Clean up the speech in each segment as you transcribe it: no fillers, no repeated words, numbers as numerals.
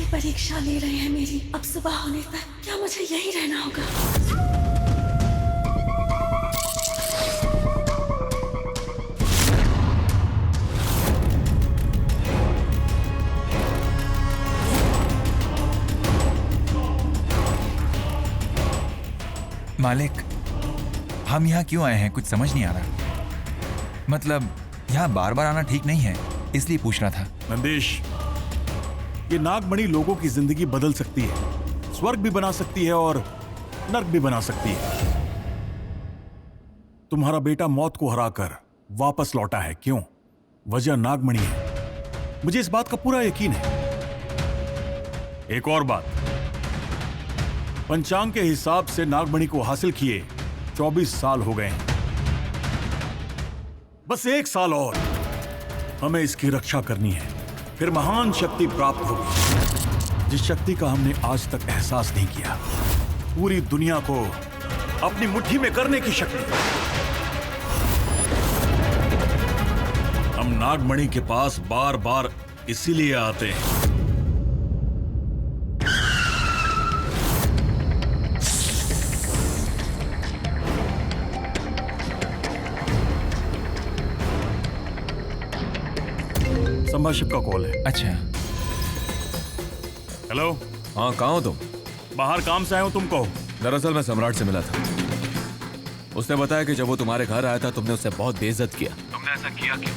परीक्षा ले रहे हैं मेरी। अब सुबह होने तक क्या मुझे यही रहना होगा? मालिक, हम यहाँ क्यों आए हैं कुछ समझ नहीं आ रहा। मतलब यहाँ बार बार आना ठीक नहीं है, इसलिए पूछ रहा था। नंदेश, ये नागमणि लोगों की जिंदगी बदल सकती है, स्वर्ग भी बना सकती है और नर्क भी बना सकती है। तुम्हारा बेटा मौत को हराकर वापस लौटा है, क्यों? वजह नागमणि है। मुझे इस बात का पूरा यकीन है। एक और बात, पंचांग के हिसाब से नागमणि को हासिल किए 24 साल हो गए हैं। बस 1 साल और हमें इसकी रक्षा करनी है, फिर महान शक्ति प्राप्त होगी, जिस शक्ति का हमने आज तक एहसास नहीं किया। पूरी दुनिया को अपनी मुट्ठी में करने की शक्ति। हम नागमणि के पास बार बार इसीलिए आते हैं। संभाषिप का कॉल है। अच्छा। हेलो। हाँ, कहाँ हो तुम? बाहर काम से आया हूं, तुम कहो। दरअसल मैं सम्राट से मिला था। उसने बताया कि जब वो तुम्हारे घर आया था तुमने उससे बहुत बेइज्जत किया। तुमने ऐसा किया क्यों?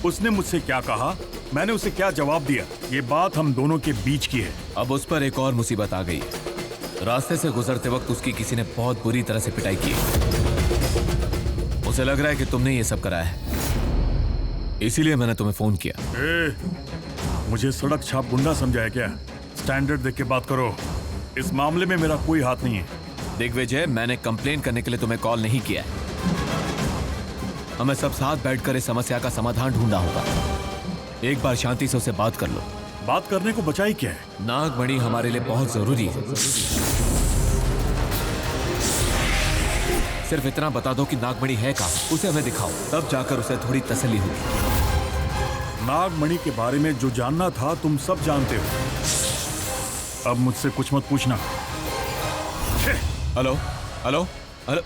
उसने मुझसे क्या कहा, मैंने उसे क्या जवाब दिया, ये बात हम दोनों के बीच की है। अब उस पर एक और मुसीबत आ गई है। रास्ते से गुजरते वक्त उसकी किसी ने बहुत बुरी तरह से पिटाई की है। उसे लग रहा है कि तुमने ये सब कराया है, इसीलिए मैंने तुम्हें फोन किया। मुझे सड़क छाप गुंडा समझा है क्या? स्टैंडर्ड देख के बात करो। इस मामले में मेरा कोई हाथ नहीं है। दिग्विजय, मैंने कंप्लेन करने के लिए तुम्हें कॉल नहीं किया है। हमें सब साथ बैठकर इस समस्या का समाधान ढूंढना होगा। एक बार शांति से उससे बात कर लो। बात करने को बचा ही क्या है? नागमणि हमारे लिए बहुत जरूरी है। सिर्फ इतना बता दो कि नागमणि है कहाँ, उसे हमें दिखाओ, तब जाकर उसे थोड़ी तसल्ली होगी। नागमणि के बारे में जो जानना था तुम सब जानते हो। अब मुझसे कुछ मत पूछना। Hello hello hello.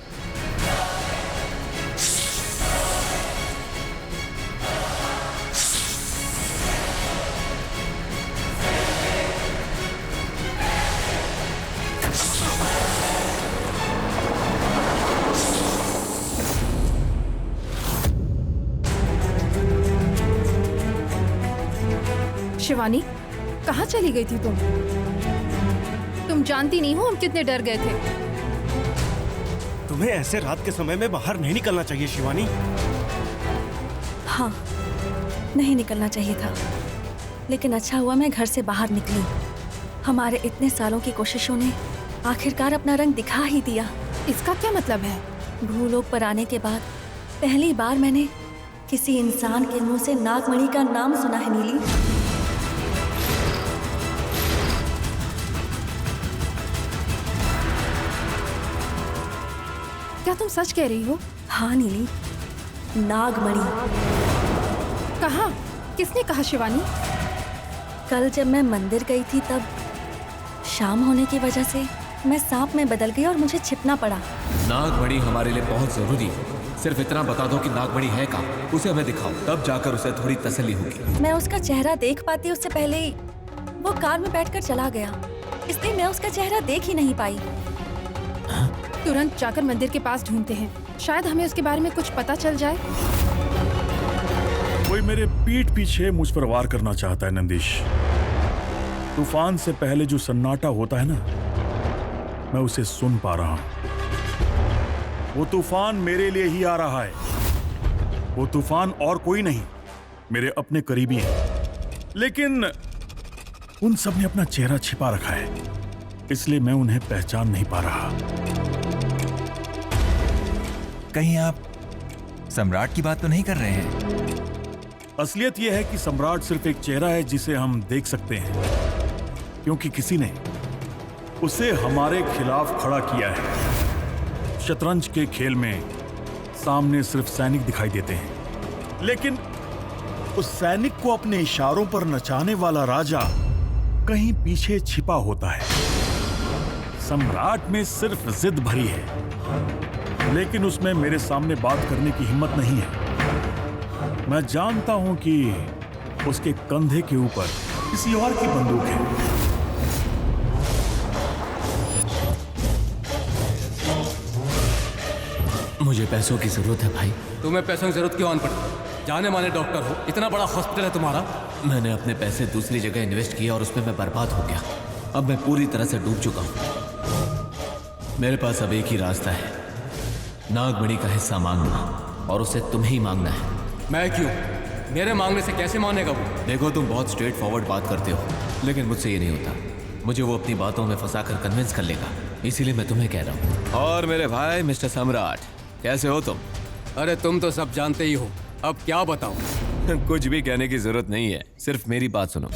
शिवानी, कहाँ चली गई थी तुम? तुम जानती नहीं हो हम कितने डर गए थे। तुम्हें ऐसे रात के समय में बाहर नहीं निकलना चाहिए शिवानी। हाँ, नहीं निकलना चाहिए था, लेकिन अच्छा हुआ मैं घर से बाहर निकली। हमारे इतने सालों की कोशिशों ने आखिरकार अपना रंग दिखा ही दिया। इसका क्या मतलब है? भूलोक पर आने के बाद पहली बार मैंने किसी इंसान के मुंह से नागमणि का नाम सुना है। नीली, क्या तुम सच कह रही हो? हाँ नीली, नागमणि। कहाँ? किसने कहा शिवानी? कल जब मैं मंदिर गई थी तब शाम होने की वजह से मैं सांप में बदल गई और मुझे छिपना पड़ा। नागमणि हमारे लिए बहुत जरूरी है। सिर्फ इतना बता दो कि नागमणि है कहाँ, उसे हमें दिखाओ, तब जाकर उसे थोड़ी तसल्ली होगी। मैं उसका चेहरा देख पाती उससे पहले ही वो कार में बैठकर चला गया, इसलिए मैं उसका चेहरा देख ही नहीं पाई। तुरंत जाकर मंदिर के पास ढूंढते हैं, शायद हमें उसके बारे में कुछ पता चल जाए। कोई मेरे पीठ पीछे मुझ पर वार करना चाहता है नंदीश। तूफान से पहले जो सन्नाटा होता है ना, मैं उसे सुन पा रहा हूं। वो तूफान मेरे लिए ही आ रहा है। वो तूफान और कोई नहीं, मेरे अपने करीबी हैं। लेकिन उन सब ने अपना चेहरा छिपा रखा है, इसलिए मैं उन्हें पहचान नहीं पा रहा। कहीं आप सम्राट की बात तो नहीं कर रहे हैं? असलियत यह है कि सम्राट सिर्फ एक चेहरा है जिसे हम देख सकते हैं, क्योंकि किसी ने उसे हमारे खिलाफ खड़ा किया है। शतरंज के खेल में सामने सिर्फ सैनिक दिखाई देते हैं, लेकिन उस सैनिक को अपने इशारों पर नचाने वाला राजा कहीं पीछे छिपा होता है। सम्राट में सिर्फ जिद भरी है, लेकिन उसमें मेरे सामने बात करने की हिम्मत नहीं है। मैं जानता हूं कि उसके कंधे के ऊपर किसी और की बंदूक है। मुझे पैसों की जरूरत है भाई। तुम्हें पैसों की जरूरत क्यों आन पड़ी? जाने माने डॉक्टर हो, इतना बड़ा हॉस्पिटल है तुम्हारा। मैंने अपने पैसे दूसरी जगह इन्वेस्ट किया और उसमें मैं बर्बाद हो गया। अब मैं पूरी तरह से डूब चुका हूं। मेरे पास अब एक ही रास्ता है, नागमणि का हिस्सा मांगना, और उसे तुम्हें ही मांगना है। मैं क्यों? मेरे मांगने से कैसे मानेगा वो? देखो, तुम बहुत स्ट्रेट फॉरवर्ड बात करते हो, लेकिन मुझसे ये नहीं होता। मुझे वो अपनी बातों में फंसाकर कन्विंस कर लेगा, इसीलिए मैं तुम्हें कह रहा हूँ। और मेरे भाई मिस्टर सम्राट, कैसे हो तुम? अरे तुम तो सब जानते ही हो, अब क्या बताऊं? कुछ भी कहने की जरूरत नहीं है, सिर्फ मेरी बात सुनो।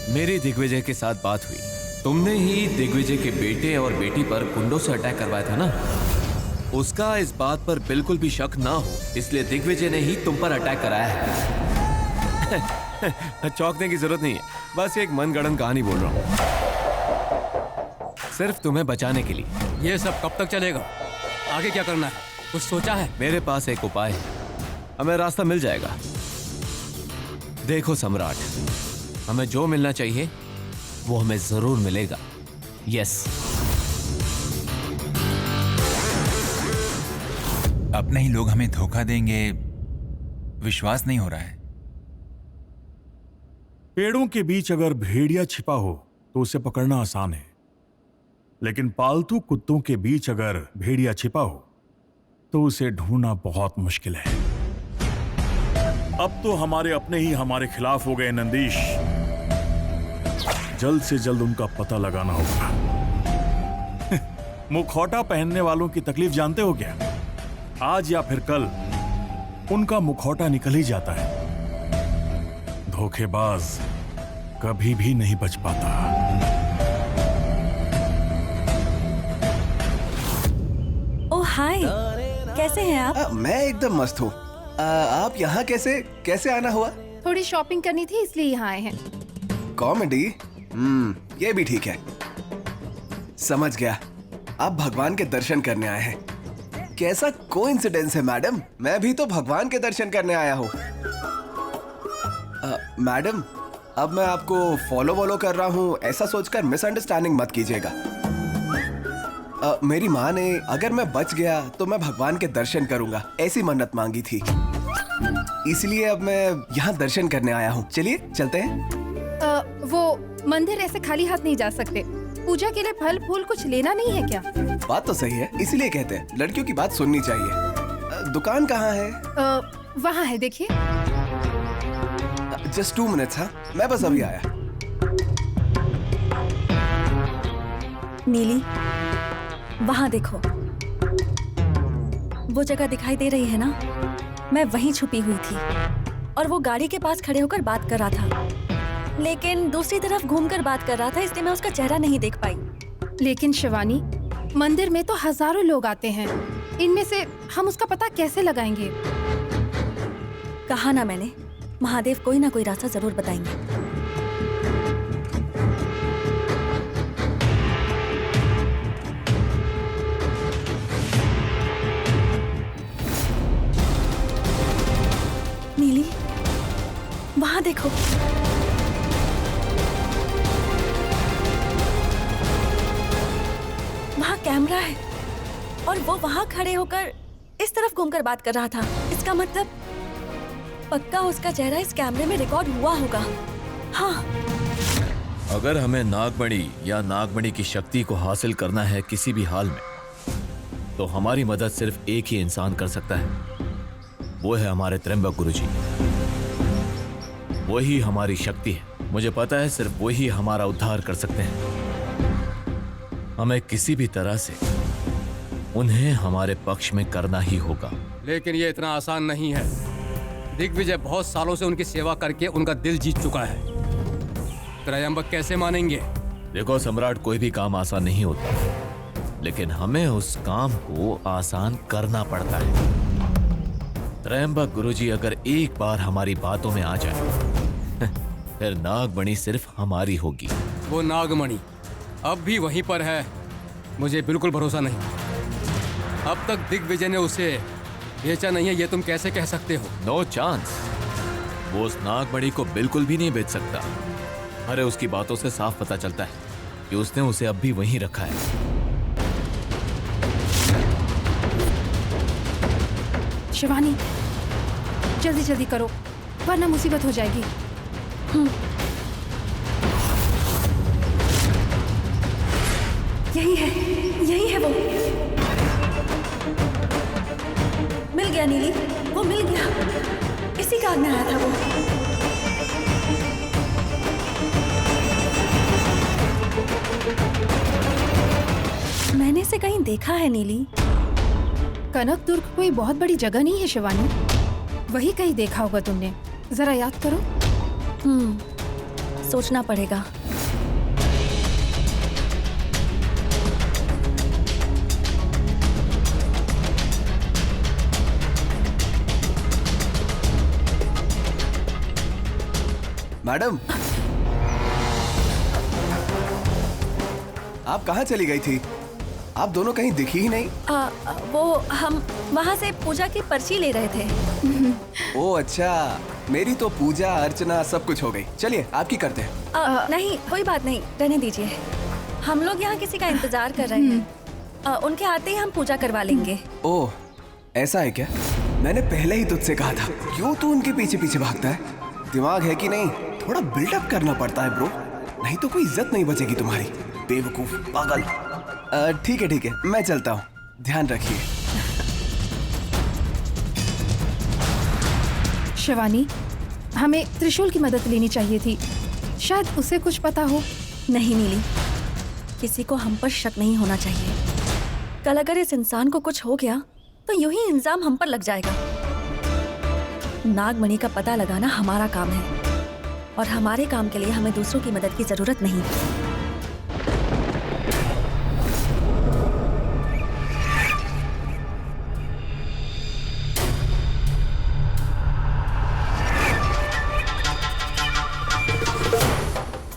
मेरी दिग्विजय के साथ बात हुई। तुमने ही दिग्विजय के बेटे और बेटी पर गुंडों से अटैक करवाया था ना? उसका इस बात पर बिल्कुल भी शक ना हो, इसलिए दिग्विजय ने ही तुम पर अटैक कराया है। चौंकने की जरूरत नहीं है, बस एक मनगढ़ंत कहानी बोल रहा हूँ, सिर्फ तुम्हें बचाने के लिए। ये सब कब तक चलेगा? आगे क्या करना है, कुछ सोचा है? मेरे पास एक उपाय है, हमें रास्ता मिल जाएगा। देखो सम्राट, हमें जो मिलना चाहिए वो हमें जरूर मिलेगा। यस। अपने ही लोग हमें धोखा देंगे, विश्वास नहीं हो रहा है। पेड़ों के बीच अगर भेड़िया छिपा हो तो उसे पकड़ना आसान है, लेकिन पालतू कुत्तों के बीच अगर भेड़िया छिपा हो तो उसे ढूंढना बहुत मुश्किल है। अब तो हमारे अपने ही हमारे खिलाफ हो गए नंदीश। जल्द से जल्द उनका पता लगाना होगा। मुखौटा पहनने वालों की तकलीफ जानते हो क्या? आज या फिर कल उनका मुखौटा निकल ही जाता है। धोखेबाज कभी भी नहीं बच पाता। ओह हाय, कैसे हैं आप? मैं एकदम मस्त हूँ। आप यहाँ कैसे आना हुआ? थोड़ी शॉपिंग करनी थी, इसलिए यहाँ आए हैं। कॉमेडी? ये भी ठीक है। समझ गया, आप भगवान के दर्शन करने आए हैं। कैसा कोइंसिडेंस है मैडम, मैं भी तो भगवान के दर्शन करने आया हूँ। मैडम, अब मैं आपको फॉलो कर रहा हूँ ऐसा सोचकर मिसअंडरस्टैंडिंग मत कीजिएगा। मेरी माँ ने अगर मैं बच गया तो मैं भगवान के दर्शन करूंगा ऐसी मन्नत मांगी थी, इसलिए अब मैं यहाँ दर्शन करने आया हूँ। चलिए चलते हैं। वो मंदिर ऐसे खाली हाथ नहीं जा सकते, पूजा के लिए फल फूल कुछ लेना नहीं है क्या? बात तो सही है, इसीलिए कहते हैं लड़कियों की बात सुननी चाहिए। दुकान कहाँ है? वहाँ है, देखिए। Just 2 minutes. हाँ, मैं बस अभी आया। नीली, वहां देखो, वो जगह दिखाई दे रही है ना? मैं वहीं छुपी हुई थी और वो गाड़ी के पास खड़े होकर बात कर रहा था, लेकिन दूसरी तरफ घूमकर बात कर रहा था, इसलिए मैं उसका चेहरा नहीं देख पाई। लेकिन शिवानी, मंदिर में तो हजारों लोग आते हैं, इनमें से हम उसका पता कैसे लगाएंगे? कहा ना मैंने, महादेव कोई ना कोई रास्ता जरूर बताएंगे। नीली, वहां देखो। वहां कैमरा है और वो वहां खड़े होकर इस तरफ घूमकर बात कर रहा था। इसका मतलब पक्का उसका चेहरा इस कैमरे में रिकॉर्ड हुआ होगा। हाँ, अगर हमें नागमणि या नागमणि की शक्ति को हासिल करना है किसी भी हाल में, तो हमारी मदद सिर्फ एक ही इंसान कर सकता है, वो है हमारे त्र्यंबक गुरुजी। वही हमारी शक्ति है। मुझे पता है सिर्फ वही हमारा उद्धार कर सकते हैं। हमें किसी भी तरह से उन्हें हमारे पक्ष में करना ही होगा। लेकिन ये इतना आसान नहीं है। दिग्विजय बहुत सालों से उनकी सेवा करके उनका दिल जीत चुका है। त्रयंबक कैसे मानेंगे? देखो सम्राट, कोई भी काम आसान नहीं होता, लेकिन हमें उस काम को आसान करना पड़ता है। त्रयंबक गुरुजी अगर एक बार हमारी बातों में आ जाए फिर नागमणि सिर्फ हमारी होगी। वो नागमणि अब भी वहीं पर है। मुझे बिल्कुल भरोसा नहीं। अब तक दिग्विजय ने उसे बेचा नहीं है, ये तुम कैसे कह सकते हो? No chance. वो उस नागमणि को बिल्कुल भी नहीं बेच सकता। अरे उसकी बातों से साफ पता चलता है कि उसने उसे अब भी वहीं रखा है। शिवानी, जल्दी जल्दी करो वरना मुसीबत हो जाएगी। यही है वो। मिल गया नीली, वो मिल गया। इसी कार में आया था वो। मैंने इसे कहीं देखा है नीली। कनक दुर्ग कोई बहुत बड़ी जगह नहीं है शिवानी, वही कहीं देखा होगा तुमने। जरा याद करो। सोचना पड़ेगा। मैडम, आप कहाँ चली गई थी? आप दोनों कहीं दिखी ही नहीं। वो हम वहाँ से पूजा की पर्ची ले रहे थे। ओ अच्छा, मेरी तो पूजा अर्चना सब कुछ हो गई। चलिए आपकी करते हैं। नहीं, कोई बात नहीं, रहने दीजिए। हम लोग यहाँ किसी का इंतजार कर रहे हैं। उनके आते ही हम पूजा करवा लेंगे। ओह, ऐसा है क्या? मैंने पहले ही तुझसे कहा था। क्यों तू उनके पीछे पीछे भागता है? दिमाग है कि नहीं? थोड़ा बिल्डअप करना पड़ता है ब्रो, नहीं तो कोई इज्जत नहीं बचेगी तुम्हारी। बेवकूफ पागल। ठीक है, मैं चलता हूँ। ध्यान रखिए। शिवानी, हमें त्रिशूल की मदद लेनी चाहिए थी, शायद उसे कुछ पता हो। नहीं नीली, किसी को हम पर शक नहीं होना चाहिए। कल अगर इस इंसान को कुछ हो गया तो यूं ही इल्जाम हम पर लग जाएगा। नागमणि का पता लगाना हमारा काम है और हमारे काम के लिए हमें दूसरों की मदद की जरूरत नहीं।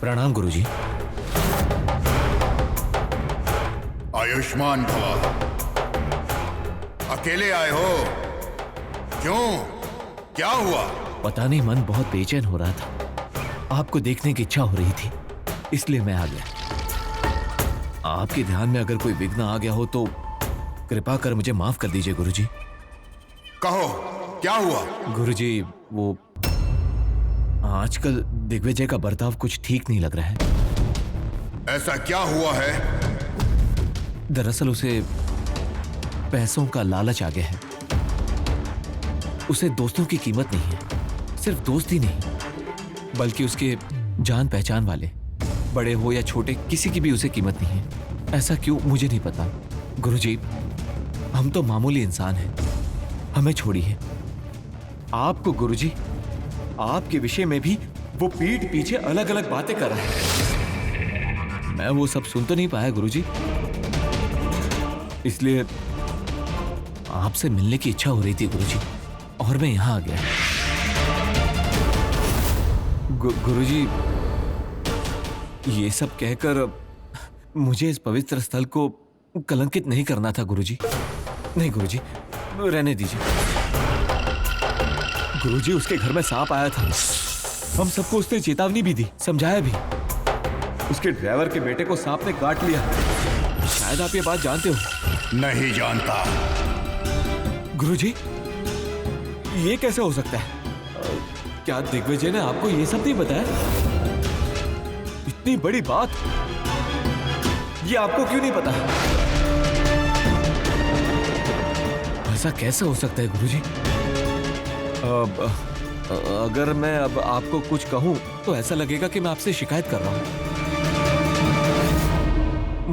प्रणाम गुरुजी। आयुष्मान भवा। अकेले आए हो? क्यों, क्या हुआ? पता नहीं, मन बहुत बेचैन हो रहा था। आपको देखने की इच्छा हो रही थी, इसलिए मैं आ गया। आपके ध्यान में अगर कोई विघ्न आ गया हो तो कृपा कर मुझे माफ कर दीजिए गुरुजी। कहो, क्या हुआ? गुरुजी, वो आजकल दिग्विजय का बर्ताव कुछ ठीक नहीं लग रहा है। ऐसा क्या हुआ है? दरअसल उसे पैसों का लालच आ गया है। उसे दोस्तों की कीमत नहीं है। सिर्फ दोस्त ही नहीं, बल्कि उसके जान पहचान वाले, बड़े हो या छोटे, किसी की भी उसे कीमत नहीं है। ऐसा क्यों मुझे नहीं पता। गुरुजी, हम तो मामूली इंसान हैं, हमें छोड़िए। आपको गुरुजी, आपके विषय में भी वो पीठ पीछे अलग अलग बातें कर रहे हैं। मैं वो सब सुन तो नहीं पाया गुरुजी, इसलिए आपसे मिलने की इच्छा हो रही थी गुरुजी, और मैं यहां आ गया। गुरुजी, ये सब कहकर मुझे इस पवित्र स्थल को कलंकित नहीं करना था गुरुजी। नहीं गुरुजी, रहने दीजिए। गुरुजी, उसके घर में सांप आया था। हम सबको उसने चेतावनी भी दी, समझाया भी। उसके ड्राइवर के बेटे को सांप ने काट लिया। शायद आप ये बात जानते हो। नहीं जानता। गुरुजी, ये कैसे हो सकता है? क्या दिग्विजय ने आपको ये सब नहीं बताया? इतनी बड़ी बात, ये आपको क्यों नहीं पता? ऐसा कैसे हो सकता है गुरुजी? अगर मैं अब आपको कुछ कहूं तो ऐसा लगेगा कि मैं आपसे शिकायत कर रहा हूं।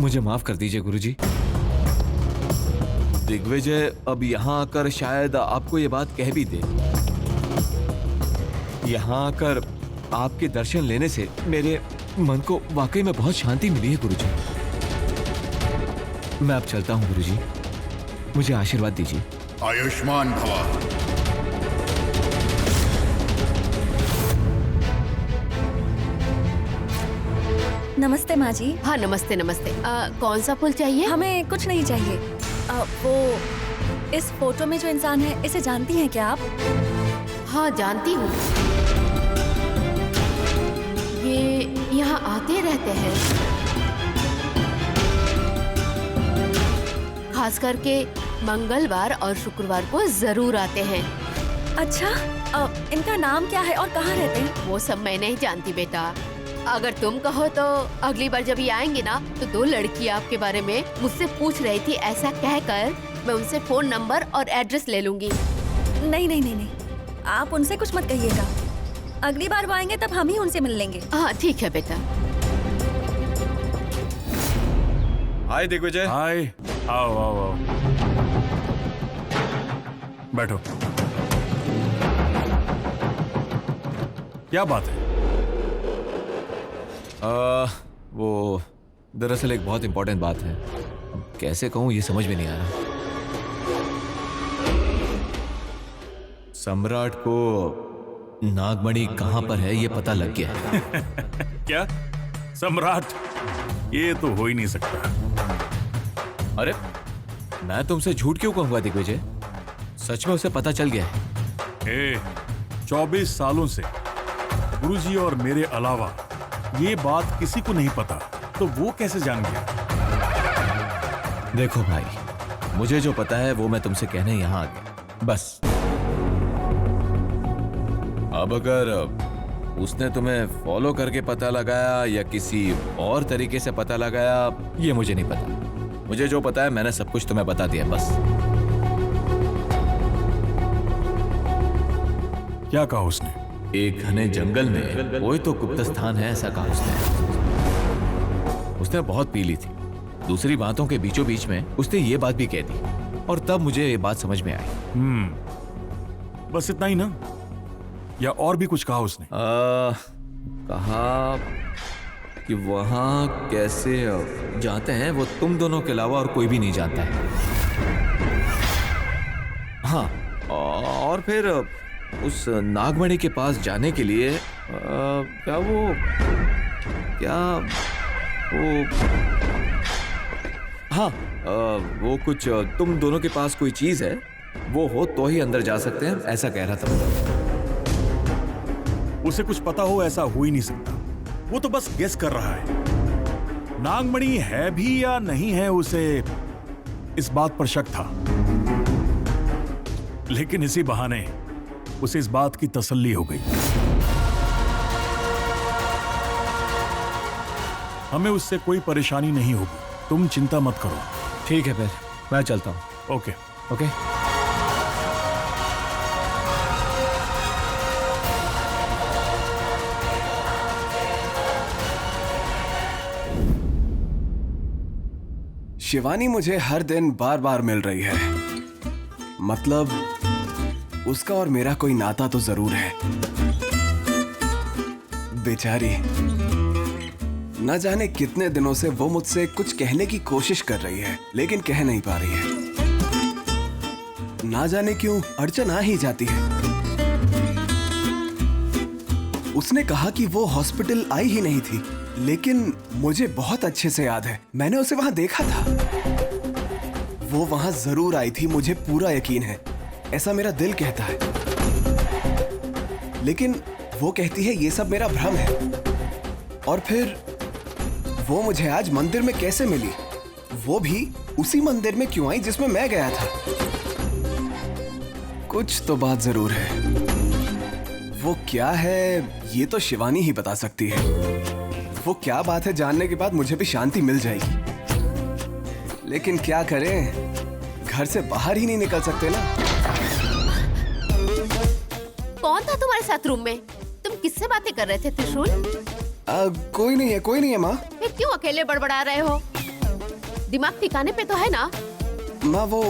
मुझे माफ कर दीजिए गुरुजी। दिग्विजय अब यहां आकर शायद आपको ये बात कह भी दे। यहां आकर आपके दर्शन लेने से मेरे मन को वाकई में बहुत शांति मिली है गुरुजी। मैं अब चलता हूं गुरुजी, मुझे आशीर्वाद दीजिए। आयुष्मान भवा। नमस्ते माँ जी। हाँ नमस्ते नमस्ते। कौन सा फूल चाहिए? हमें कुछ नहीं चाहिए। वो इस फोटो में जो इंसान है, इसे जानती हैं क्या आप? हाँ जानती हूँ, ये यहाँ आते रहते हैं, खास करके मंगलवार और शुक्रवार को जरूर आते हैं। अच्छा, इनका नाम क्या है और कहाँ रहते हैं? वो सब मैं नहीं जानती बेटा। अगर तुम कहो तो अगली बार जब ये आएंगे ना, तो 2 लड़की आपके बारे में मुझसे पूछ रही थी, ऐसा कहकर मैं उनसे फोन नंबर और एड्रेस ले लूंगी। नहीं नहीं नहीं नहीं, आप उनसे कुछ मत कहिएगा। अगली बार वो आएंगे तब हम ही उनसे मिल लेंगे। हाँ ठीक है बेटा। हाय दिग्विजय। हाय, आओ आओ आओ, बैठो। क्या बात है? वो दरअसल एक बहुत इंपॉर्टेंट बात है। अब कैसे कहूँ ये समझ में नहीं आ रहा। सम्राट को नागमणि कहाँ पर है ये पता लग गया है। क्या? सम्राट? ये तो हो ही नहीं सकता। अरे मैं तुमसे झूठ क्यों कहूंगा दिग्विजय, सच में उसे पता चल गया है। 24 सालों से गुरुजी और मेरे अलावा ये बात किसी को नहीं पता, तो वो कैसे जान गया? देखो भाई, मुझे जो पता है वो मैं तुमसे कहने यहाँ आ गया, बस। अब अगर उसने तुम्हें फॉलो करके पता लगाया या किसी और तरीके से पता लगाया, ये मुझे नहीं पता। मुझे जो पता है मैंने सब कुछ तुम्हें बता दिया, बस। क्या कहा उसने? एक घने जंगल में कोई तो गुप्त स्थान है, ऐसा कहा उसने बहुत पी ली थी। दूसरी बातों के बीचों बीच में उसने ये बात भी कह दी, और तब मुझे ये बात समझ में आई। बस इतना ही ना, या और भी कुछ कहा उसने? कहा कि वहां कैसे जाते हैं वो तुम दोनों के अलावा और कोई भी नहीं जानता है। हाँ, और फिर उस नागमणि के पास जाने के लिए वो कुछ तुम दोनों के पास कोई चीज है, वो हो तो ही अंदर जा सकते हैं, ऐसा कह रहा था। उसे कुछ पता हो ऐसा हो ही नहीं सकता। वो तो बस गेस कर रहा है। नागमणि है भी या नहीं है, उसे इस बात पर शक था, लेकिन इसी बहाने उसे इस बात की तसल्ली हो गई। हमें उससे कोई परेशानी नहीं होगी, तुम चिंता मत करो। ठीक है, फिर मैं चलता हूं। Okay okay. शिवानी मुझे हर दिन बार बार मिल रही है, मतलब उसका और मेरा कोई नाता तो जरूर है। बेचारी, न जाने कितने दिनों से वो मुझसे कुछ कहने की कोशिश कर रही है, लेकिन कह नहीं पा रही है। ना जाने क्यों अड़चन आ ही जाती है। उसने कहा कि वो हॉस्पिटल आई ही नहीं थी, लेकिन मुझे बहुत अच्छे से याद है, मैंने उसे वहां देखा था। वो वहां जरूर आई थी, मुझे पूरा यकीन है, ऐसा मेरा दिल कहता है। लेकिन वो कहती है ये सब मेरा भ्रम है। और फिर वो मुझे आज मंदिर में कैसे मिली, वो भी उसी मंदिर में क्यों आई जिसमें मैं गया था? कुछ तो बात जरूर है। वो क्या है ये तो शिवानी ही बता सकती है। वो क्या बात है जानने के बाद मुझे भी शांति मिल जाएगी। लेकिन क्या करें, घर से बाहर ही नहीं निकल सकते ना। कौन था तुम्हारे साथ रूम में? तुम किससे बातें कर रहे थे त्रिशूल? कोई नहीं है माँ। फिर क्यों अकेले बड़बड़ा रहे हो? दिमाग ठिकाने पे तो है ना? माँ वो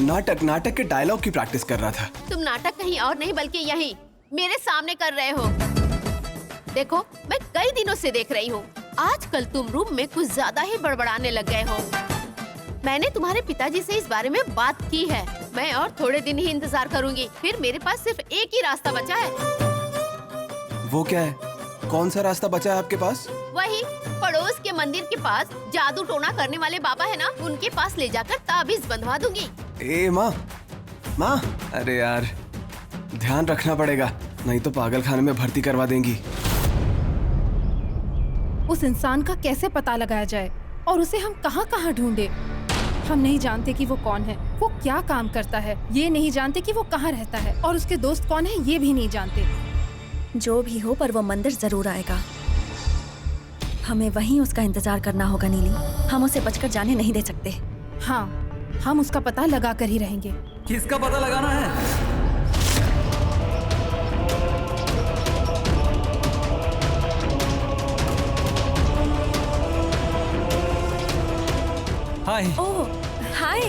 नाटक के डायलॉग की प्रैक्टिस कर रहा था। तुम नाटक कहीं और नहीं बल्कि यहीं मेरे सामने कर रहे हो। देखो, मैं कई दिनों से देख रही हूँ, आजकल तुम रूम में कुछ ज्यादा ही बड़बड़ाने लग गए हो। मैंने तुम्हारे पिताजी से इस बारे में बात की है। मैं और थोड़े दिन ही इंतजार करूंगी, फिर मेरे पास सिर्फ एक ही रास्ता बचा है। वो क्या है? कौन सा रास्ता बचा है आपके पास? वही पड़ोस के मंदिर के पास जादू टोना करने वाले बाबा है ना, उनके पास ले जाकर ताबीज बंधवा दूंगी। ए माँ, माँ, अरे यार ध्यान रखना पड़ेगा, नहीं तो पागल खाने में भर्ती करवा देंगी। उस इंसान का कैसे पता लगाया जाए और उसे हम कहाँ कहाँ ढूंढे? हम नहीं जानते कि वो कौन है, वो क्या काम करता है, ये नहीं जानते कि वो कहाँ रहता है, और उसके दोस्त कौन है ये भी नहीं जानते। जो भी हो, पर वो मंदिर जरूर आएगा। हमें वहीं उसका इंतजार करना होगा नीली। हम उसे बचकर जाने नहीं दे सकते। हाँ, हम उसका पता लगा कर ही रहेंगे। किसका पता लगाना है? हाय। ओह हाय,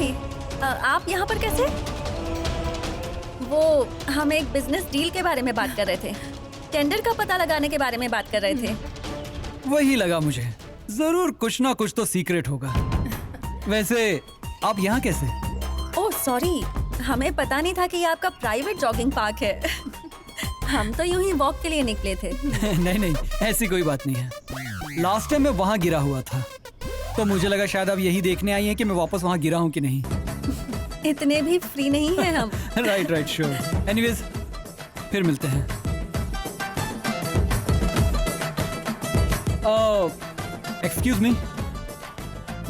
आप यहाँ पर कैसे? वो हम एक बिजनेस डील के बारे में बात कर रहे थे, टेंडर का पता लगाने के बारे में बात कर रहे थे। वही लगा मुझे, जरूर कुछ ना कुछ तो सीक्रेट होगा। वैसे आप यहाँ कैसे? ओह सॉरी, हमें पता नहीं था कि ये आपका प्राइवेट जॉगिंग पार्क है। हम तो यूं ही वॉक के लिए निकले थे। नहीं नहीं, ऐसी कोई बात नहीं है। लास्ट टाइम मैं वहाँ गिरा हुआ था, तो मुझे लगा शायद आप यही देखने आई हैं कि मैं वापस वहाँ गिरा हूँ कि नहीं। इतने भी फ्री नहीं हैं हम। Right sure. एनीवेज, फिर मिलते हैं। एक्सक्यूज मी,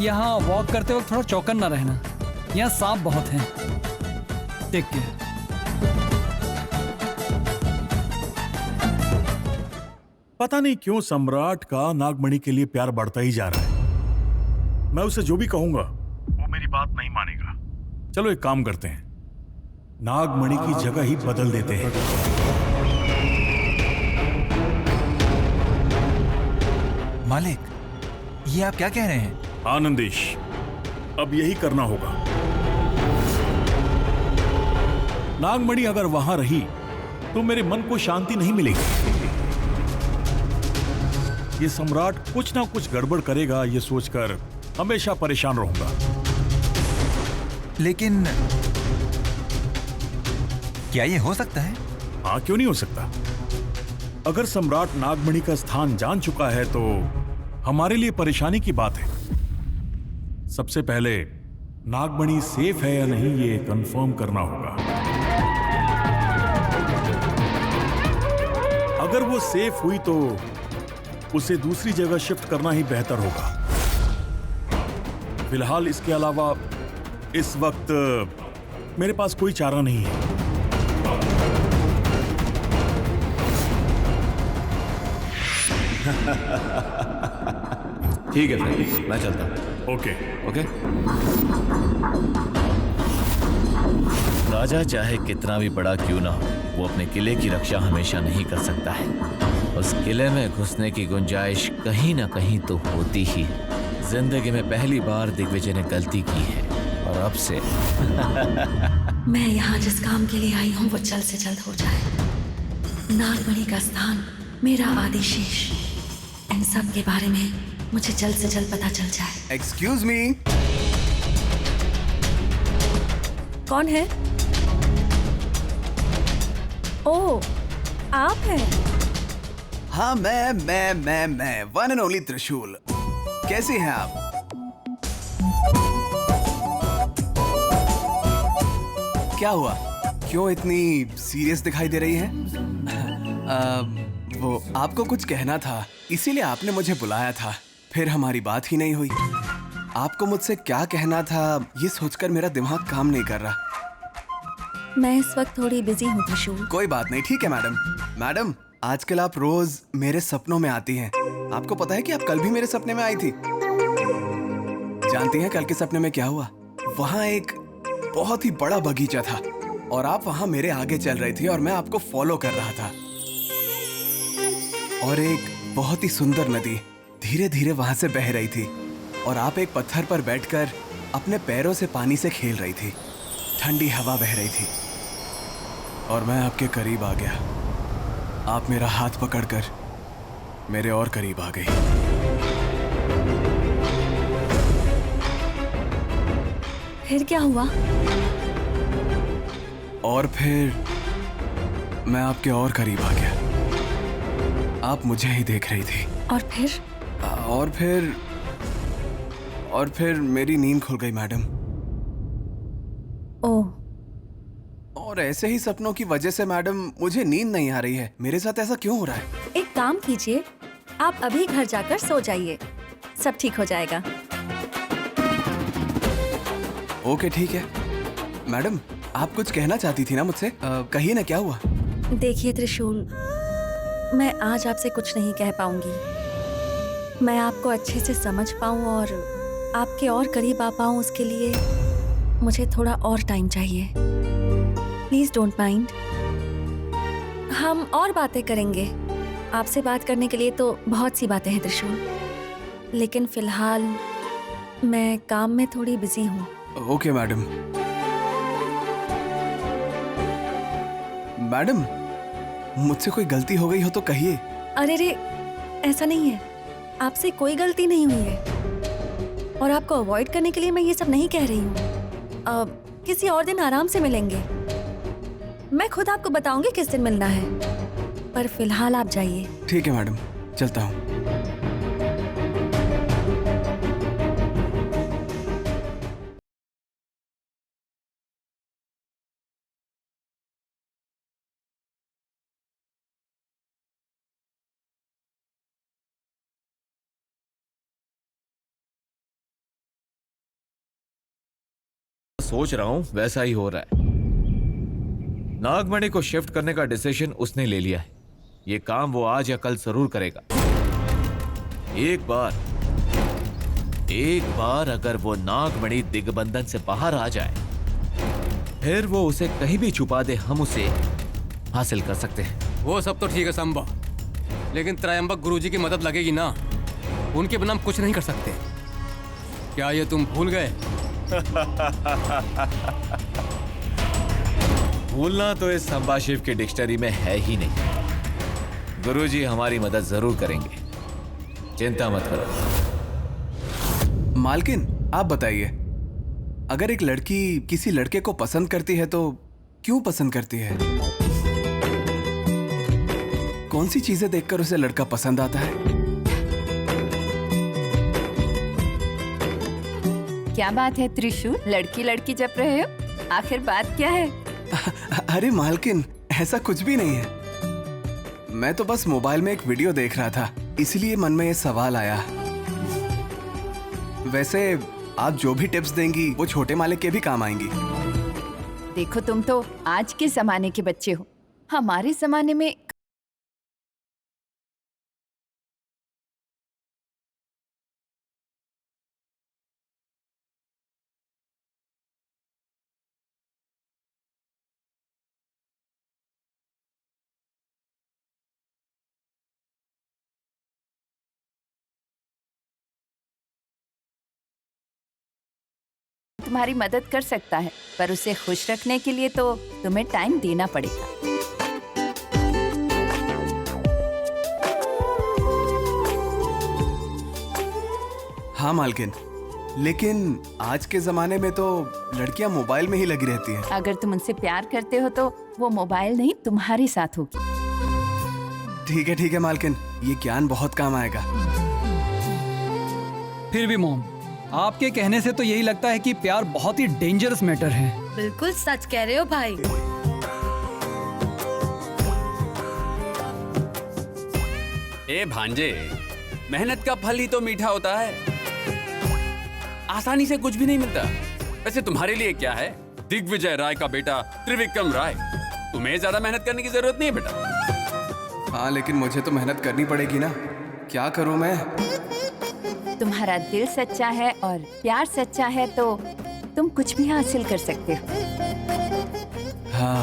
यहाँ वॉक करते वक्त थोड़ा चौकन ना रहना, यहाँ सांप बहुत हैं। Take care. पता नहीं क्यों सम्राट का नागमणि के लिए प्यार बढ़ता ही जा रहा है। मैं उसे जो भी कहूंगा वो मेरी बात नहीं मानेगा। चलो एक काम करते हैं, नागमणि की जगह ही बदल देते हैं। मालिक, ये आप क्या कह रहे हैं? आनंदेश, अब यही करना होगा। नागमणि अगर वहां रही तो मेरे मन को शांति नहीं मिलेगी। ये सम्राट कुछ ना कुछ गड़बड़ करेगा, ये सोचकर हमेशा परेशान रहूंगा। लेकिन क्या ये हो सकता है? हाँ, क्यों नहीं हो सकता। अगर सम्राट नागमणि का स्थान जान चुका है तो हमारे लिए परेशानी की बात है। सबसे पहले नागमणि सेफ है या नहीं ये कंफर्म करना होगा। अगर वो सेफ हुई तो उसे दूसरी जगह शिफ्ट करना ही बेहतर होगा। फिलहाल इसके अलावा इस वक्त मेरे पास कोई चारा नहीं है। ठीक है फिर मैं चलता हूँ। Okay okay. राजा चाहे कितना भी बड़ा क्यों ना हो, वो अपने किले की रक्षा हमेशा नहीं कर सकता है। उस किले में घुसने की गुंजाइश कहीं ना कहीं तो होती ही। जिंदगी में पहली बार दिग्विजय ने गलती की है और अब से मैं यहाँ जिस काम के लिए आई हूँ वो जल्द से जल्द हो जाए। नागमणि का स्थान, मेरा आदिशेष, इन सब के बारे में मुझे जल्द से जल्द पता चल जाए। Excuse me. कौन है? ओह, आप हैं? हाँ, मैं वन एंड ओनली त्रिशूल। कैसी हैं आप? क्या हुआ? क्यों इतनी सीरियस दिखाई दे रही हैं? वो आपको कुछ कहना था, इसीलिए आपने मुझे बुलाया था। फिर हमारी बात ही नहीं हुई। आपको मुझसे क्या कहना था ये सोचकर मेरा दिमाग काम नहीं कर रहा। मैं इस वक्त थोड़ी बिजी हूँ त्रिशूल। कोई बात नहीं, ठीक है मैडम। मैडम, आजकल आप रोज मेरे सपनों में आती हैं। आपको पता है कि आप कल भी मेरे सपने में आई थी। जानती हैं कल के सपने में क्या हुआ? वहाँ एक बहुत ही बड़ा बगीचा था और आप वहाँ मेरे आगे चल रही थी और मैं आपको फॉलो कर रहा था। और एक बहुत ही सुंदर नदी धीरे धीरे वहां से बह रही थी और आप एक पत्थर पर बैठकर अपने पैरों से पानी से खेल रही थी। ठंडी हवा बह रही थी और मैं आपके करीब आ गया। आप मेरा हाथ पकड़कर मेरे और करीब आ गई। फिर क्या हुआ? और फिर मैं आपके और करीब आ गया। आप मुझे ही देख रही थी। और फिर मेरी नींद खुल गई मैडम। ओह, और ऐसे ही सपनों की वजह से मैडम मुझे नींद नहीं आ रही है। मेरे साथ ऐसा क्यों हो रहा है? एक काम कीजिए, आप अभी घर जाकर सो जाइए, सब ठीक हो जाएगा। ओके ठीक है। मैडम आप कुछ कहना चाहती थी ना मुझसे? कहिए ना, क्या हुआ? देखिए त्रिशूल, मैं आज आपसे कुछ नहीं कह पाऊंगी। मैं आपको अच्छे से समझ पाऊं और आपके और करीब आ पाऊं, उसके लिए मुझे थोड़ा और टाइम चाहिए। प्लीज डोंट माइंड, हम और बातें करेंगे। आपसे बात करने के लिए तो बहुत सी बातें हैं त्रिशूल, लेकिन फिलहाल मैं काम में थोड़ी बिजी हूँ। Okay madam. मैडम मुझसे कोई गलती हो गई हो तो कहिए। अरे रे, ऐसा नहीं है, आपसे कोई गलती नहीं हुई है और आपको अवॉइड करने के लिए मैं ये सब नहीं कह रही हूँ। किसी और दिन आराम से मिलेंगे, मैं खुद आपको बताऊंगी किस दिन मिलना है, पर फिलहाल आप जाइए। ठीक है मैडम, चलता हूँ। सोच रहा हूं वैसा ही हो रहा है। नागमणि को शिफ्ट करने का डिसीजन उसने ले लिया है। ये काम वो आज या कल जरूर करेगा। एक बार अगर वो नागमणि दिग्बंधन से बाहर आ जाए, फिर वो उसे कहीं भी छुपा दे, हम उसे हासिल कर सकते हैं। वो सब तो ठीक है संभव, लेकिन त्रयंबक गुरुजी की मदद लगेगी ना, उनके बिना हम कुछ नहीं कर सकते। क्या ये तुम भूल गए? भूलना तो इस संभाषिव की डिक्शनरी में है ही नहीं। गुरुजी हमारी मदद जरूर करेंगे, चिंता मत करो। मालकिन आप बताइए, अगर एक लड़की किसी लड़के को पसंद करती है तो क्यों पसंद करती है? कौन सी चीजें देखकर उसे लड़का पसंद आता है? क्या बात है त्रिशूल, लड़की लड़की जप रहे हो? आखिर बात क्या है? अरे मालकिन, ऐसा कुछ भी नहीं है। मैं तो बस मोबाइल में एक वीडियो देख रहा था, इसलिए मन में ये सवाल आया। वैसे आप जो भी टिप्स देंगी वो छोटे मालिक के भी काम आएंगी। देखो तुम तो आज के जमाने के बच्चे हो, हमारे जमाने में तुम्हारी मदद कर सकता है, पर उसे खुश रखने के लिए तो तुम्हें टाइम देना पड़ेगा। हाँ मालकिन, लेकिन आज के जमाने में तो लड़कियां मोबाइल में ही लगी रहती हैं। अगर तुम उनसे प्यार करते हो तो वो मोबाइल नहीं तुम्हारे साथ होगी। ठीक है मालकिन, ये ज्ञान बहुत काम आएगा। फिर भी मॉम, आपके कहने से तो यही लगता है कि प्यार बहुत ही डेंजरस मैटर है। बिल्कुल सच कह रहे हो भाई। ए भांजे, मेहनत का फल ही तो मीठा होता है, आसानी से कुछ भी नहीं मिलता। वैसे तुम्हारे लिए क्या है, दिग्विजय राय का बेटा त्रिविक्रम राय, तुम्हें ज्यादा मेहनत करने की जरूरत नहीं है बेटा। हाँ, लेकिन मुझे तो मेहनत करनी पड़ेगी ना, क्या करूं मैं? तुम्हारा दिल सच्चा है और प्यार सच्चा है तो तुम कुछ भी हासिल कर सकते हो। हाँ,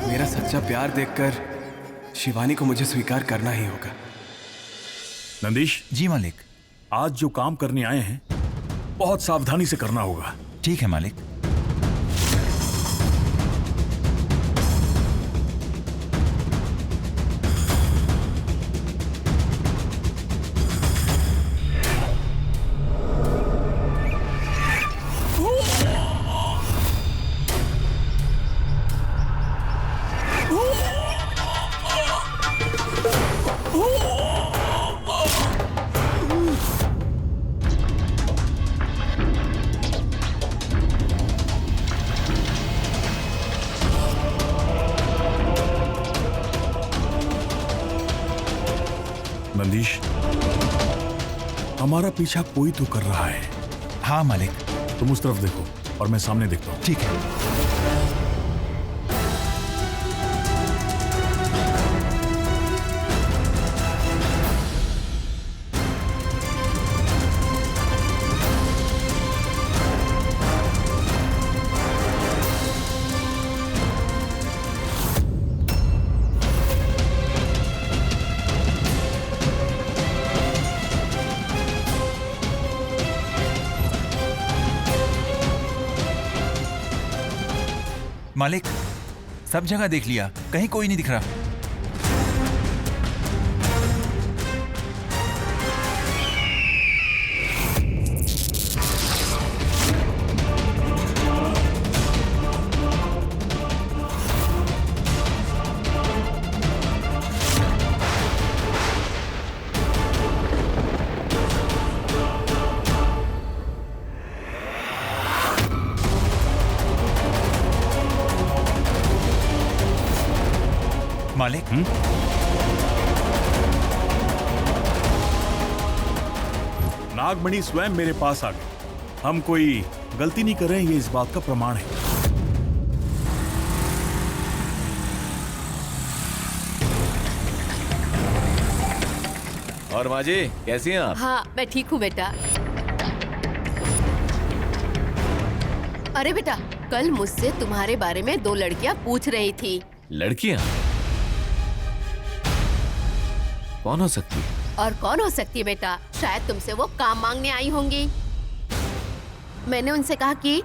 मेरा सच्चा प्यार देखकर शिवानी को मुझे स्वीकार करना ही होगा। नंदीश जी मालिक। आज जो काम करने आए हैं बहुत सावधानी से करना होगा। ठीक है मालिक। हमारा पीछा कोई तो कर रहा है। हाँ मालिक। तुम उस तरफ देखो और मैं सामने देखता हूँ। ठीक है। मालिक, सब जगह देख लिया, कहीं कोई नहीं दिख रहा। मालिक, नागमणि स्वयं मेरे पास आ गए। हम कोई गलती नहीं कर रहे हैं, ये इस बात का प्रमाण है। और माँ जी कैसी हैं आप? हाँ मैं ठीक हूँ बेटा। अरे बेटा, कल मुझसे तुम्हारे बारे में 2 लड़कियां पूछ रही थी। लड़कियां? कौन हो सकती है? और कौन हो सकती है बेटा, शायद तुमसे वो काम मांगने आई होंगी। मैंने उनसे कहा कि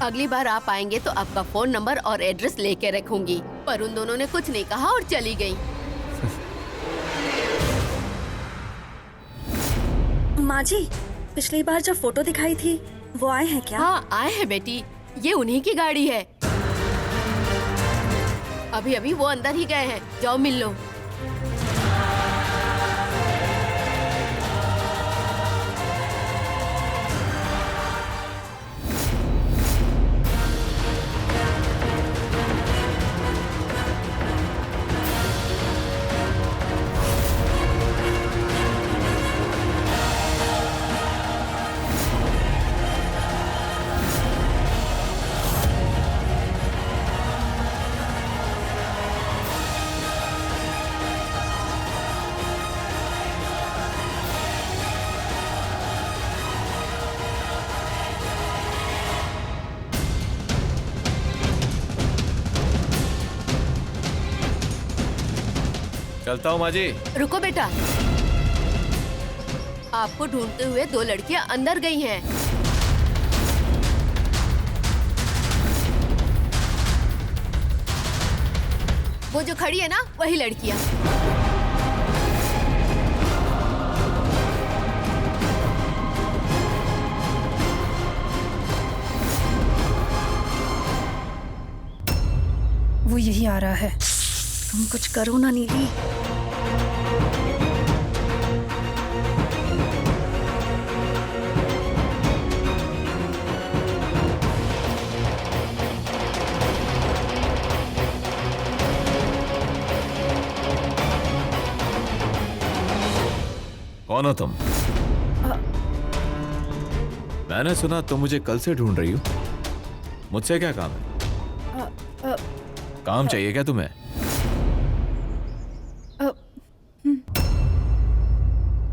अगली बार आप आएंगे तो आपका फोन नंबर और एड्रेस लेके रखूंगी, पर उन दोनों ने कुछ नहीं कहा और चली गई। माँ जी, पिछली बार जब फोटो दिखाई थी वो आए हैं क्या? हाँ आए हैं बेटी, ये उन्हीं की गाड़ी है। अभी अभी वो अंदर ही गए हैं, जाओ मिल लो। चलता हूँ माँ जी। रुको बेटा, आपको ढूंढते हुए 2 लड़कियां अंदर गई हैं। वो जो खड़ी है ना, वही लड़कियां। वो यही आ रहा है। तुम कुछ करो ना नीली। कौन हो तुम? मैंने सुना तुम मुझे कल से ढूंढ रही हो। मुझसे क्या काम है? काम चाहिए क्या तुम्हें?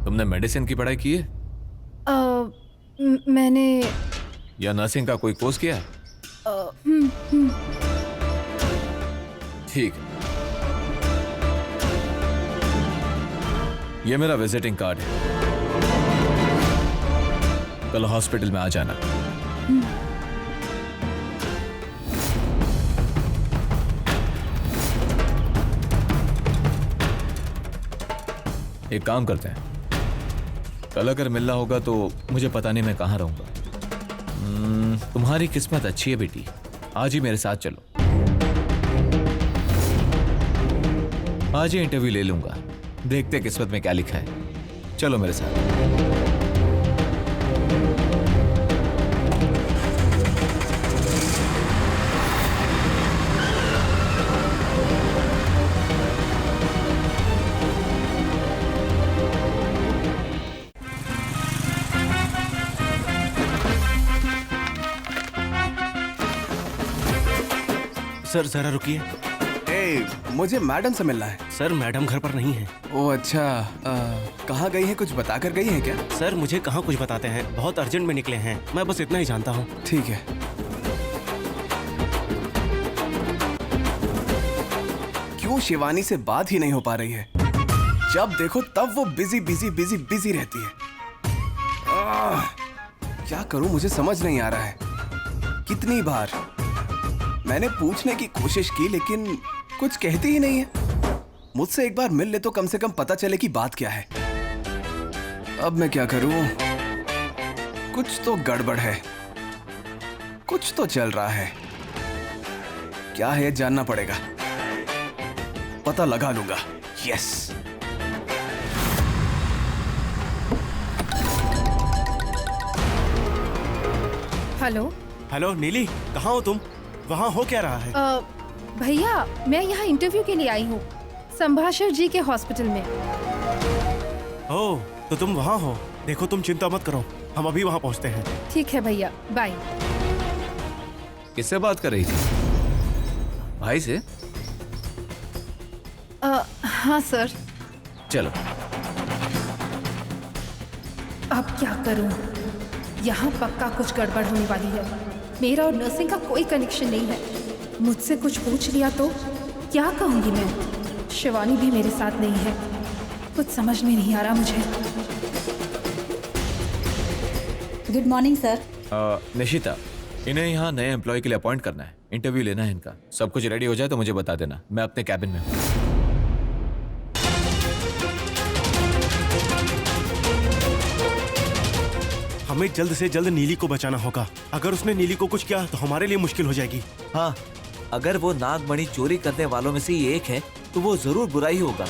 तुमने मेडिसिन की पढ़ाई की है? मैंने या नर्सिंग का कोई कोर्स किया है? ठीक है, ये मेरा विजिटिंग कार्ड है। कल हॉस्पिटल में आ जाना। एक काम करते हैं, कल अगर मिलना होगा तो मुझे पता नहीं मैं कहाँ रहूंगा। तुम्हारी किस्मत अच्छी है बेटी, आज ही मेरे साथ चलो। आज ही इंटरव्यू ले लूंगा, देखते किस्मत में क्या लिखा है। चलो मेरे साथ। सर जरा रुकिए। मुझे मैडम से मिलना है। सर मैडम घर पर नहीं है। ओ अच्छा, कहाँ गई है? कुछ बता कर गई है क्या? सर मुझे कहाँ कुछ बताते हैं, बहुत अर्जेंट में निकले हैं, मैं बस इतना ही जानता हूँ। ठीक है। क्यों शिवानी से बात ही नहीं हो पा रही है? जब देखो तब वो बिजी बिजी बिजी बिजी रहती है। क्या करूं मुझे समझ नहीं आ रहा है। कितनी बार मैंने पूछने की कोशिश की लेकिन कुछ कहती ही नहीं है। मुझसे एक बार मिल ले तो कम से कम पता चले कि बात क्या है। अब मैं क्या करूं? कुछ तो गड़बड़ है, कुछ तो चल रहा है। क्या है जानना पड़ेगा, पता लगा लूंगा। यस। हेलो। हेलो नीली, कहाँ हो तुम? वहाँ हो क्या रहा है? भैया मैं यहाँ इंटरव्यू के लिए आई हूँ, संभाषर जी के हॉस्पिटल में। ओह, तो तुम वहाँ हो। देखो तुम चिंता मत करो, हम अभी वहाँ पहुँचते हैं। ठीक है भैया, बाय। किससे बात कर रही थी? भाई से? हाँ सर। चलो। अब क्या करूँ? यहाँ पक्का कुछ गड़बड़ होने वाली है। मेरा और नर्सिंग का कोई कनेक्शन नहीं है। मुझसे कुछ पूछ लिया तो क्या कहूँगी मैं? शिवानी भी मेरे साथ नहीं है। कुछ समझ में नहीं आ रहा मुझे। Good morning sir. निशिता, इन्हें यहाँ नए एम्प्लॉय के लिए अपॉइंट करना है, इंटरव्यू लेना है इनका। सब कुछ रेडी हो जाए तो मुझे बता देना, मैं अपने कैबिन में हूँ। हमें जल्द से जल्द नीली को बचाना होगा। अगर उसने नीली को कुछ किया तो हमारे लिए मुश्किल हो जाएगी। हाँ, अगर वो नागमणि चोरी करने वालों में से ही एक है तो वो जरूर बुरा ही होगा।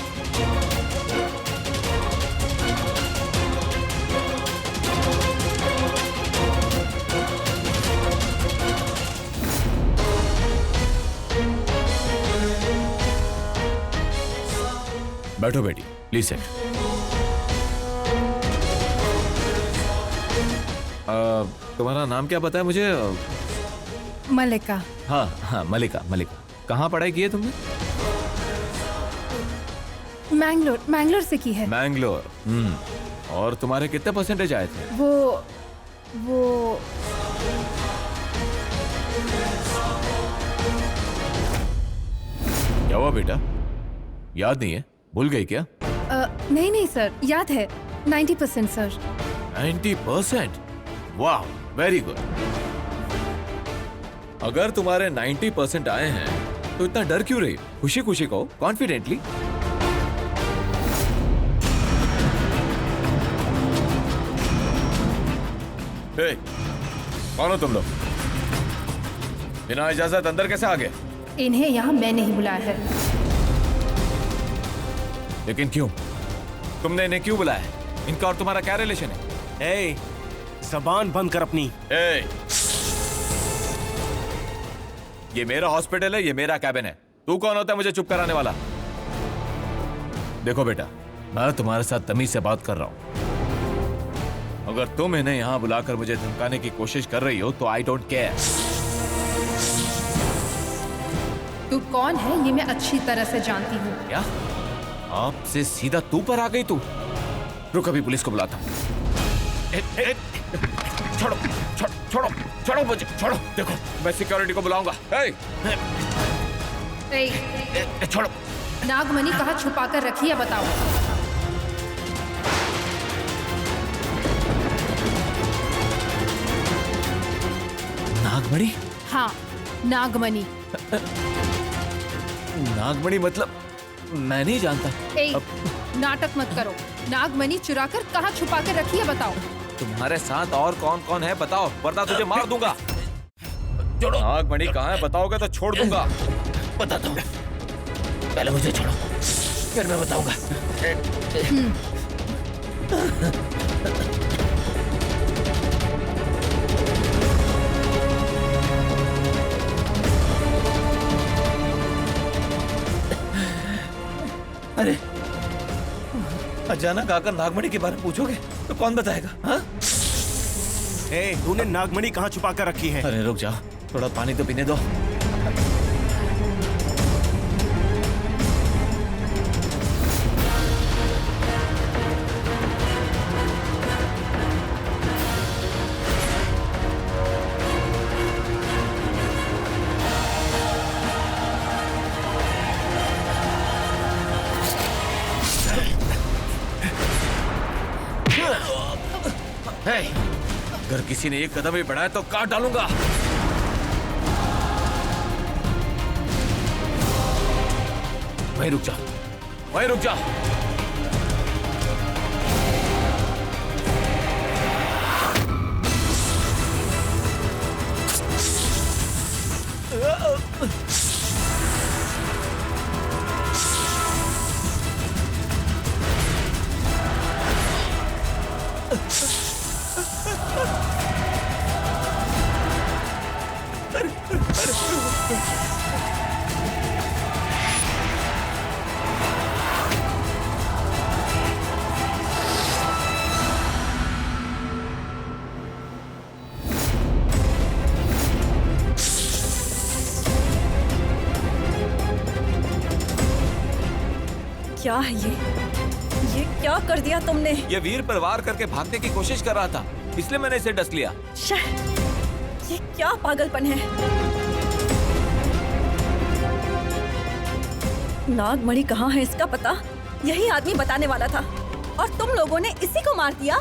बैठो बेटी, प्लीज सेट। तुम्हारा नाम क्या पता है मुझे? मलिका। हाँ हाँ, मलिका। मलिका, कहाँ पढ़ाई की है तुमने? मैंगलोर से की है। मैंगलोर। और तुम्हारे कितने परसेंटेज आए थे? वो क्या हुआ बेटा, याद नहीं है? भूल गई क्या? नहीं सर, याद है। 90% सर। 90%? वाह, वेरी गुड। अगर तुम्हारे 90% आए हैं तो इतना डर क्यों रही? खुशी खुशी कहो, कॉन्फिडेंटली। कौन हो तुम लोग? बिना इजाजत अंदर कैसे आ गए? इन्हें यहाँ मैं नहीं बुलाया है। लेकिन क्यों? तुमने इन्हें क्यों बुलाया है? इनका और तुम्हारा क्या रिलेशन है? ज़बान बंद कर अपनी। ये मेरा हॉस्पिटल है, ये मेरा कैबिन है। तू कौन होता है मुझे चुप कराने वाला? देखो बेटा, मैं तुम्हारे साथ तमीज से बात कर रहा हूं। अगर तुम इन्हें यहां बुलाकर मुझे धमकाने की कोशिश कर रही हो तो आई डोंट केयर। तू कौन है ये मैं अच्छी तरह से जानती हूँ। क्या? आपसे सीधा तू पर आ गई तू? रुक, अभी पुलिस को बुलाता हूं। छोड़ो छोड़ो छोड़ो छोड़ो मुझे, छोड़ो। देखो मैं सिक्योरिटी को बुलाऊंगा। छोड़ो। नागमणि कहाँ छुपा कर रखी है बताओ। नागमणि? हाँ, नागमणि। नागमणि मतलब मैं नहीं जानता। नाटक मत करो। नागमणि चुराकर कहाँ छुपा कर रखी है बताओ। तुम्हारे साथ और कौन कौन है बताओ, वरना तुझे मार दूंगा। नागमणि कहाँ है बताओगे तो छोड़ दूंगा। बताता हूँ, पहले मुझे छोड़ो फिर मैं बताऊंगा। अरे अचानक आकर नागमणि के बारे में पूछोगे तो कौन बताएगा? हाँ? तूने नागमणि कहाँ छुपा कर रखी है? अरे रुक जाओ, थोड़ा पानी तो पीने दो। हे, अगर किसी ने एक कदम भी बढ़ाया तो काट डालूंगा। वहीं रुक जा, वहीं रुक जा। क्या है ये क्या कर दिया तुमने? ये वीर पर वार करके भागने की कोशिश कर रहा था, इसलिए मैंने इसे डस लिया। ये क्या पागलपन है? नागमणि कहाँ है इसका पता यही आदमी बताने वाला था और तुम लोगों ने इसी को मार दिया।